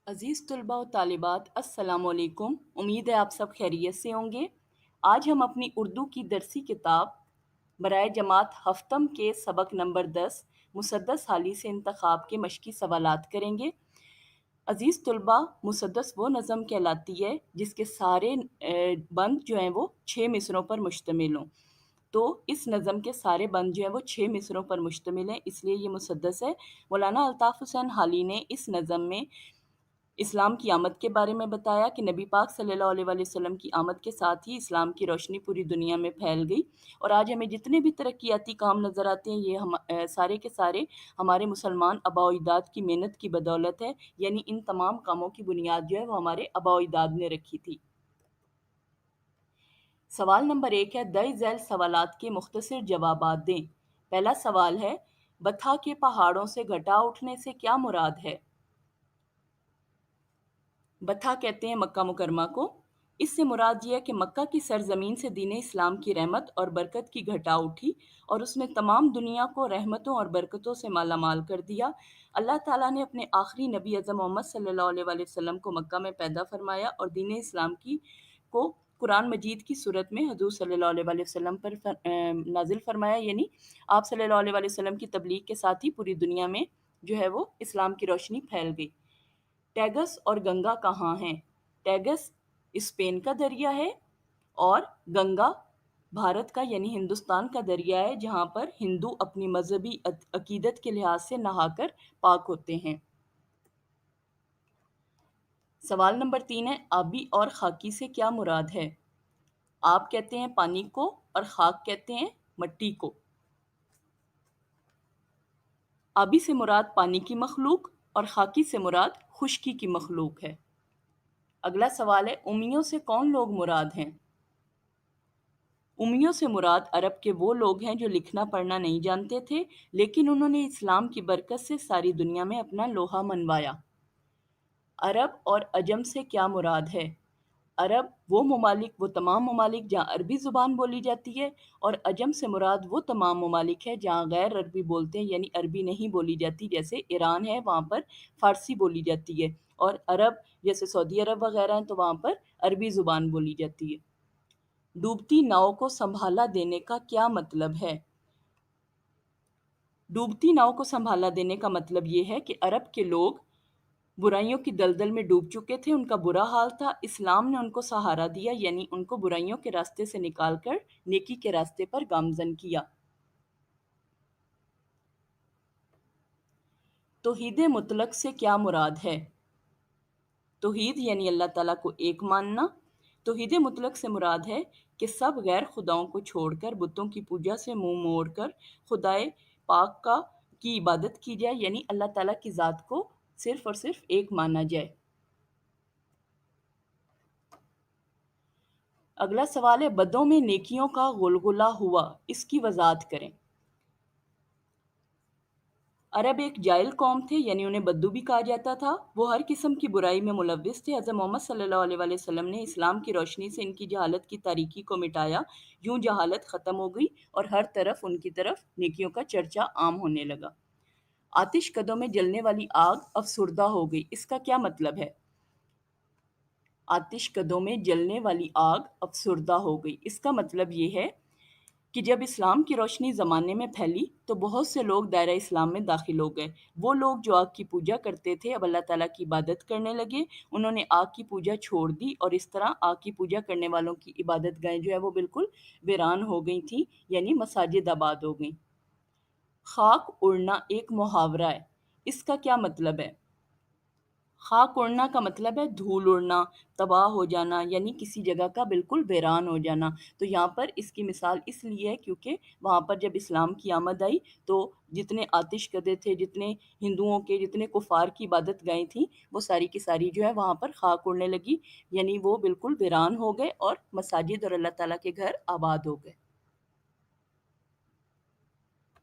عزیز طلباء و طالبات السلام علیکم، امید ہے آپ سب خیریت سے ہوں گے۔ آج ہم اپنی اردو کی درسی کتاب برائے جماعت ہفتم کے سبق نمبر 10 مسدس حالی سے انتخاب کے مشقی سوالات کریں گے۔ عزیز طلباء، مسدس وہ نظم کہلاتی ہے جس کے سارے بند جو ہیں وہ 6 مصروں پر مشتمل ہوں۔ تو اس نظم کے سارے بند جو ہیں وہ 6 مصروں پر مشتمل ہیں، اس لیے یہ مسدس ہے۔ مولانا الطاف حسین حالی نے اس نظم میں اسلام کی آمد کے بارے میں بتایا کہ نبی پاک صلی اللہ علیہ وآلہ وسلم کی آمد کے ساتھ ہی اسلام کی روشنی پوری دنیا میں پھیل گئی، اور آج ہمیں جتنے بھی ترقیاتی کام نظر آتے ہیں یہ سارے کے سارے ہمارے مسلمان آباء و اجداد کی محنت کی بدولت ہے، یعنی ان تمام کاموں کی بنیاد جو ہے وہ ہمارے آباء و اجداد نے رکھی تھی۔ سوال نمبر 1 ہے، دئی ذیل سوالات کے مختصر جوابات دیں۔ پہلا سوال ہے، بتھا کے پہاڑوں سے گھٹا اٹھنے سے کیا مراد ہے؟ بتھا کہتے ہیں مکہ مکرمہ کو۔ اس سے مراد یہ ہے کہ مکہ کی سرزمین سے دین اسلام کی رحمت اور برکت کی گھٹا اٹھی اور اس نے تمام دنیا کو رحمتوں اور برکتوں سے مالا مال کر دیا۔ اللہ تعالیٰ نے اپنے آخری نبی اعظم محمد صلی اللہ علیہ وآلہ وسلم کو مکہ میں پیدا فرمایا اور دین اسلام کو قرآن مجید کی صورت میں حضور صلی اللہ علیہ وآلہ وسلم پر نازل فرمایا، یعنی آپ صلی اللہ علیہ وآلہ وسلم کی تبلیغ کے ساتھ ہی پوری دنیا میں جو ہے وہ اسلام کی روشنی پھیل گئی۔ ٹیگس اور گنگا کہاں ہیں؟ ٹیگس اسپین کا دریا ہے اور گنگا بھارت کا یعنی ہندوستان کا دریا ہے، جہاں پر ہندو اپنی مذہبی عقیدت کے لحاظ سے نہا کر پاک ہوتے ہیں۔ سوال نمبر 3 ہے، آبی اور خاکی سے کیا مراد ہے؟ آب کہتے ہیں پانی کو اور خاک کہتے ہیں مٹی کو۔ آبی سے مراد پانی کی مخلوق اور خاکی سے مراد خشکی کی مخلوق ہے۔ اگلا سوال ہے، امیوں سے کون لوگ مراد ہیں؟ امیوں سے مراد عرب کے وہ لوگ ہیں جو لکھنا پڑھنا نہیں جانتے تھے، لیکن انہوں نے اسلام کی برکت سے ساری دنیا میں اپنا لوہا منوایا۔ عرب اور عجم سے کیا مراد ہے؟ عرب وہ تمام ممالک جہاں عربی زبان بولی جاتی ہے، اور عجم سے مراد وہ تمام ممالک ہیں جہاں غیر عربی بولتے ہیں، یعنی عربی نہیں بولی جاتی، جیسے ایران ہے وہاں پر فارسی بولی جاتی ہے، اور عرب جیسے سعودی عرب وغیرہ ہیں تو وہاں پر عربی زبان بولی جاتی ہے۔ ڈوبتی ناؤ کو سنبھالا دینے کا کیا مطلب ہے؟ ڈوبتی ناؤ کو سنبھالا دینے کا مطلب یہ ہے کہ عرب کے لوگ برائیوں کی دلدل میں ڈوب چکے تھے، ان کا برا حال تھا، اسلام نے ان کو سہارا دیا، یعنی ان کو برائیوں کے راستے سے نکال کر نیکی کے راستے پر گامزن کیا۔ توحید مطلق سے کیا مراد ہے؟ توحید یعنی اللہ تعالیٰ کو ایک ماننا۔ توحید مطلق سے مراد ہے کہ سب غیر خداؤں کو چھوڑ کر بتوں کی پوجا سے منہ موڑ کر خدائے پاک کی عبادت کی جائے، یعنی اللہ تعالیٰ کی ذات کو صرف اور صرف ایک مانا جائے۔ اگلا سوال ہے، بدوں میں نیکیوں کا غلغلہ ہوا، اس کی وضاحت کریں۔ عرب ایک جاہل قوم تھے، یعنی انہیں بدو بھی کہا جاتا تھا، وہ ہر قسم کی برائی میں ملوث تھے۔ حضرت محمد صلی اللہ علیہ وآلہ وسلم نے اسلام کی روشنی سے ان کی جہالت کی تاریکی کو مٹایا، یوں جہالت ختم ہو گئی اور ہر طرف ان کی طرف نیکیوں کا چرچا عام ہونے لگا۔ آتش کدوں میں جلنے والی آگ افسردہ ہو گئی، اس کا کیا مطلب ہے؟ آتش کدوں میں جلنے والی آگ افسردہ ہو گئی، اس کا مطلب یہ ہے کہ جب اسلام کی روشنی زمانے میں پھیلی تو بہت سے لوگ دائرہ اسلام میں داخل ہو گئے۔ وہ لوگ جو آگ کی پوجا کرتے تھے اب اللہ تعالیٰ کی عبادت کرنے لگے، انہوں نے آگ کی پوجا چھوڑ دی، اور اس طرح آگ کی پوجا کرنے والوں کی عبادت گاہیں جو ہے وہ بالکل ویران ہو گئی تھیں، یعنی مساجد آباد ہو گئیں۔ خاک اڑنا ایک محاورہ ہے، اس کا کیا مطلب ہے؟ خاک اڑنا کا مطلب ہے دھول اڑنا، تباہ ہو جانا، یعنی کسی جگہ کا بالکل ویران ہو جانا۔ تو یہاں پر اس کی مثال اس لیے ہے کیونکہ وہاں پر جب اسلام کی آمد آئی تو جتنے آتش کدے تھے، جتنے ہندوؤں کے، جتنے کفار کی عبادت گاہیں تھیں، وہ ساری کی ساری جو ہے وہاں پر خاک اڑنے لگی، یعنی وہ بالکل ویران ہو گئے اور مساجد اور اللہ تعالیٰ کے گھر آباد ہو گئے۔